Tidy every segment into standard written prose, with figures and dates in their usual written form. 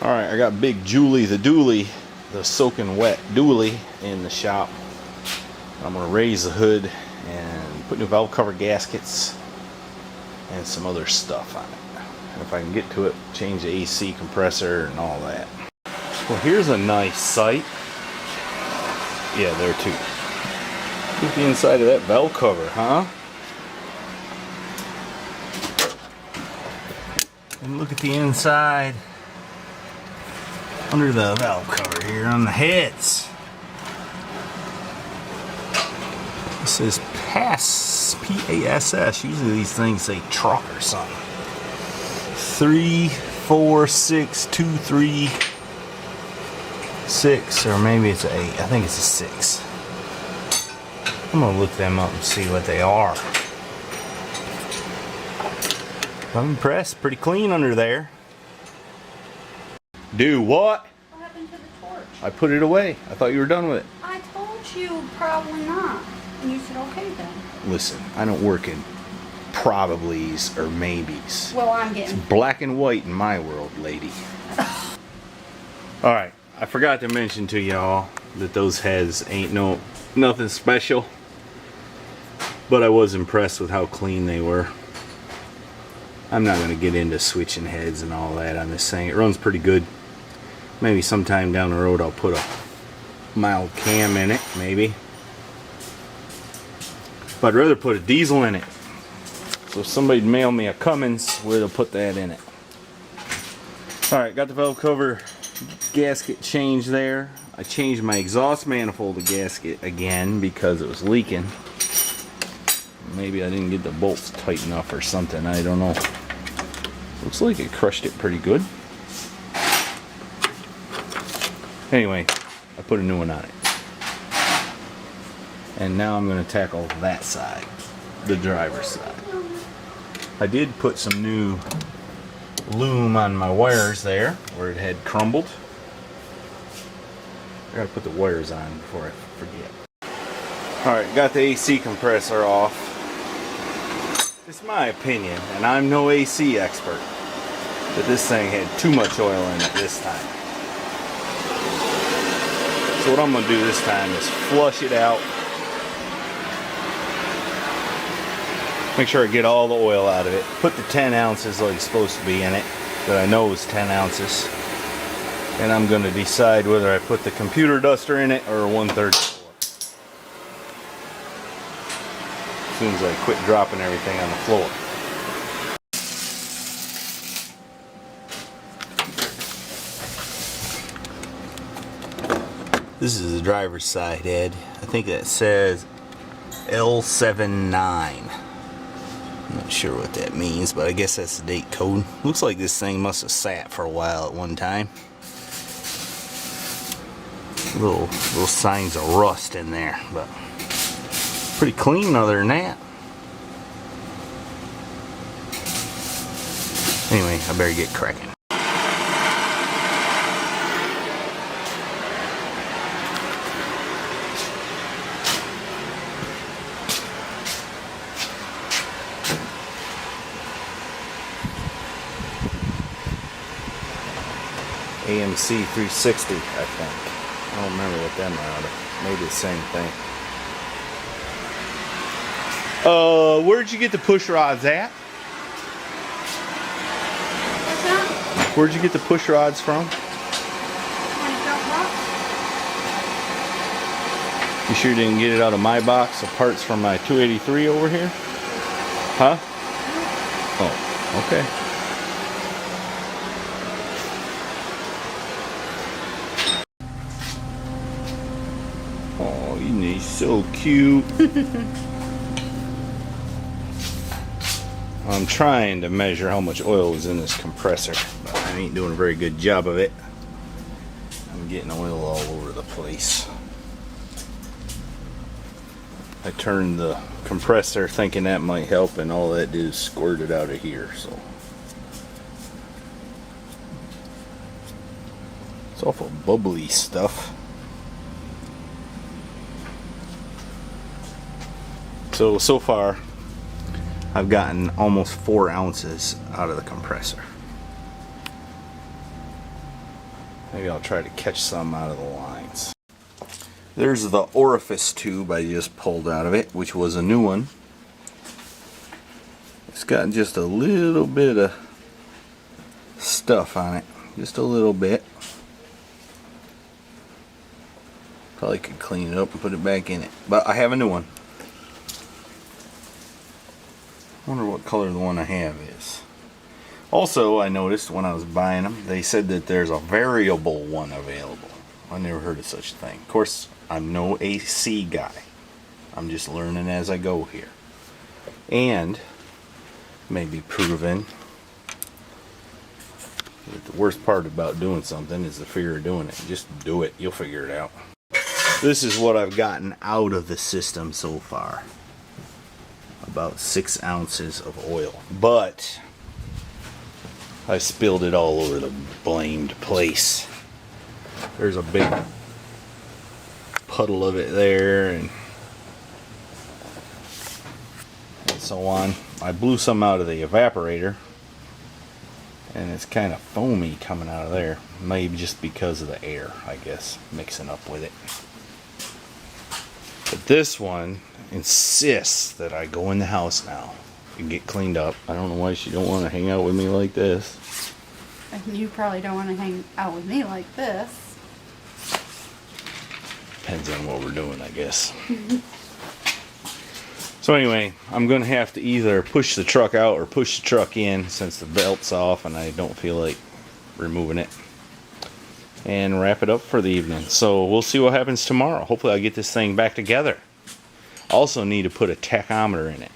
Alright, I got Big Julie the dually, the soaking wet dually in the shop. I'm going to raise the hood and put new valve cover gaskets and some other stuff on it. And if I can get to it, change the AC compressor and all that. Well, here's a nice sight. Yeah, there too. Look at the inside of that valve cover, huh? And look at the inside under the valve cover here on the heads. It says PASS, P-A-S-S. Usually these things say truck or something. 3, 4, 6, 2, 3, 6, or maybe it's an 8. I think it's a 6. I'm gonna look them up and see what they are. I'm impressed. Pretty clean under there. Do what? What happened to the torch? I put it away. I thought you were done with it. I told you probably not. And you said okay then. Listen, I don't work in probablys or maybes. Well, I'm getting... It's black and white in my world, lady. Alright, I forgot to mention to y'all that those heads ain't nothing special. But I was impressed with how clean they were. I'm not going to get into switching heads and all that on this thing. It runs pretty good. Maybe sometime down the road I'll put a mild cam in it, maybe. But I'd rather put a diesel in it. So if somebody'd mail me a Cummins, where they'll put that in it. Alright, got the valve cover gasket changed there. I changed my exhaust manifold gasket again because it was leaking. Maybe I didn't get the bolts tight enough or something, I don't know. Looks like it crushed it pretty good. Anyway, I put a new one on it. And now I'm going to tackle that side, the driver's side. I did put some new loom on my wires there where it had crumbled. I gotta put the wires on before I forget. Alright, got the AC compressor off. It's my opinion, and I'm no AC expert, that this thing had too much oil in it this time. So what I'm going to do this time is flush it out. Make sure I get all the oil out of it. Put the 10 ounces like it's supposed to be in it, that I know is 10 ounces. And I'm going to decide whether I put the computer duster in it or a 1/3. As soon as I quit dropping everything on the floor. This is the driver's side head. I think that says L79. I'm not sure what that means, but I guess that's the date code. Looks like this thing must have sat for a while at one time. Little signs of rust in there, but pretty clean other than that. Anyway, I better get cracking. AMC 360, I think. I don't remember what them are. Maybe the same thing. Where'd you get the push rods at? What's that? Where'd you get the push rods from? You sure you didn't get it out of my box of parts from my 283 over here? Huh? Oh, okay. Oh, he's so cute. I'm trying to measure how much oil is in this compressor, but I ain't doing a very good job of it. I'm getting oil all over the place. I turned the compressor thinking that might help, and all that did is squirt it out of here, so. It's awful bubbly stuff. So far, I've gotten almost 4 ounces out of the compressor. Maybe I'll try to catch some out of the lines. There's the orifice tube I just pulled out of it, which was a new one. It's got just a little bit of stuff on it. Just a little bit. Probably could clean it up and put it back in it. But I have a new one. I wonder what color the one I have is. Also, I noticed when I was buying them, they said that there's a variable one available. I never heard of such a thing. Of course, I'm no AC guy. I'm just learning as I go here. And maybe proven that the worst part about doing something is the fear of doing it. Just do it. You'll figure it out. This is what I've gotten out of the system so far. About 6 ounces of oil. But I spilled it all over the blamed place. There's a big puddle of it there and so on. I blew some out of the evaporator and it's kind of foamy coming out of there. Maybe just because of the air, I guess, mixing up with it. But this one insists that I go in the house now and get cleaned up. I don't know why she don't want to hang out with me like this. And you probably don't want to hang out with me like this. Depends on what we're doing, I guess. So anyway, I'm going to have to either push the truck out or push the truck in since the belt's off and I don't feel like removing it. And wrap it up for the evening. So we'll see what happens tomorrow. Hopefully I'll get this thing back together. Also need to put a tachometer in it,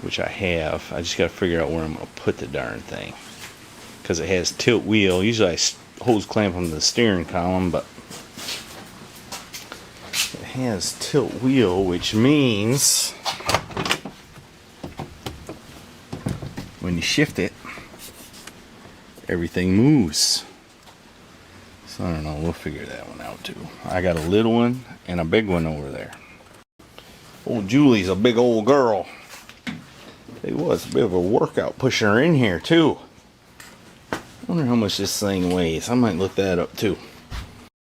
which I have. I just got to figure out where I'm going to put the darn thing, because it has tilt wheel. Usually I hose clamp on the steering column, but it has tilt wheel, which means when you shift it, everything moves. So I don't know, we'll figure that one out too. I got a little one and a big one over there. Old Julie's a big old girl. It was a bit of a workout pushing her in here too. I wonder how much this thing weighs. I might look that up too.